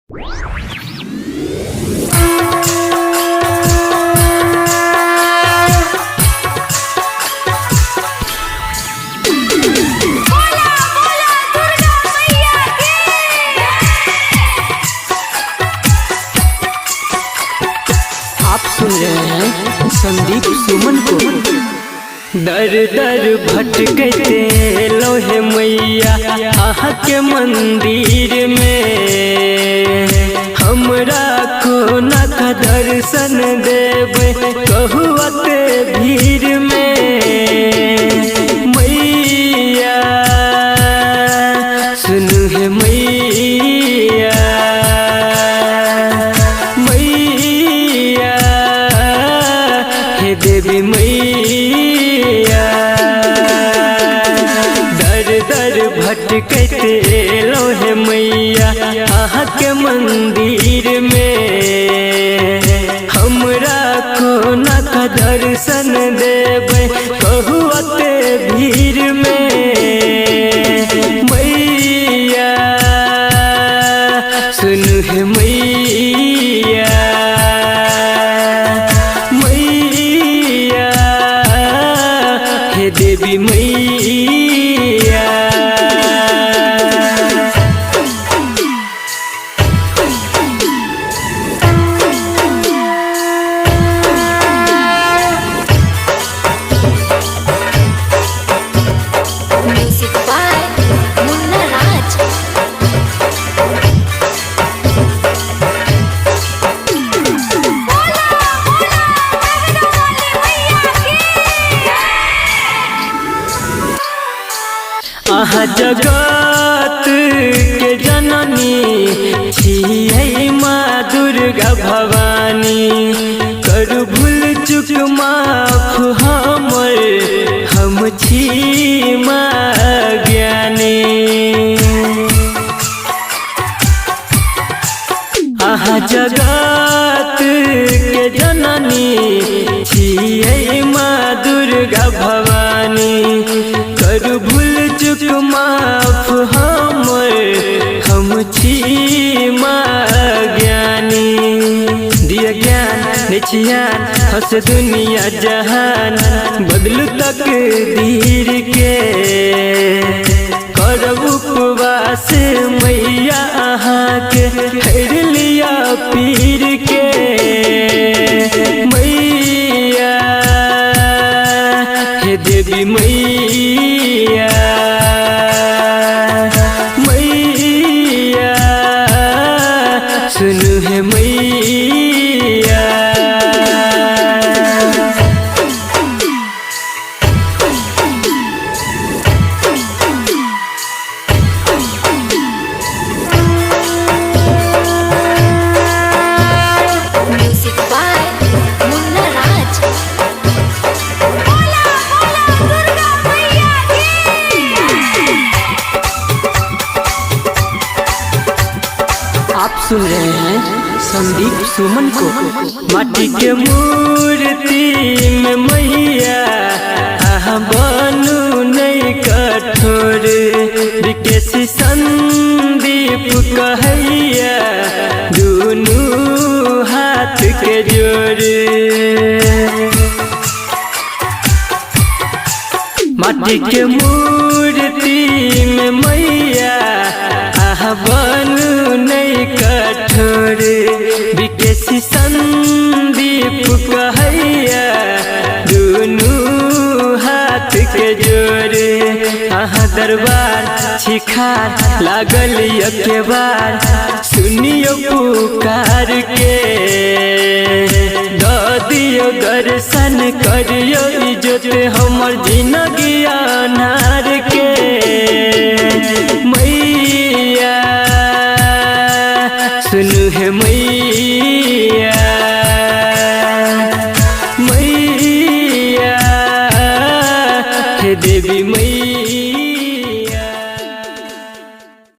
सुन रहे हैं संदीप सुमन को। दर दर भटकते लोहे मैया आहा के मंदिर में, हमरा को न का दर्शन देवे कहुआते भीड़ में। मैया सुनु है मैया, देवी मैया दर दर भटकते लोहे मैया आहा के मंदिर में, हमरा को न का दर्शन देवे कहुआते भीड़ में। मैया सुनु है मैया, देवी मैया। म्यूजिक बाय मुन्ना राज। आहा जगत के जननी छियै माँ दुर्गा भवानी, करू भूल चुक माफ हमर, हम छी माँ ज्ञानी। आहा जगत के जननी छियै माँ दुर्गा भवानी, करू भूल चुक माफ हमर, हम छी माँ ज्ञानी। दिया ज्ञान निचियान हंस दुनिया जहान, बदलू तकदीर के करब उपवास मैया अहाँ के, हर लिया पीर के। मैया हे देवी मैया, मैया सुनु है मैया। म्यूजिक बाय मुन्ना राज। आप सुन रहे हैं संदीप सुमन को। माटी के मूर्ति में मैया आहा बनू नहीं कठोर, विकेशी संदीप कहैया दुनू हाथ के जोड़। माटी के मूर्ति में मैया आहा बनू नहीं कठोर, विकेशी संदीप कहैया दुनू हाथ के जोड़े। आहा दरबार छिखार लागल के बार, सुनियो पुकार के दियो दर्शन करियो इज्जत हमर जिंदगी अनार के। मैया सुनु है मैया।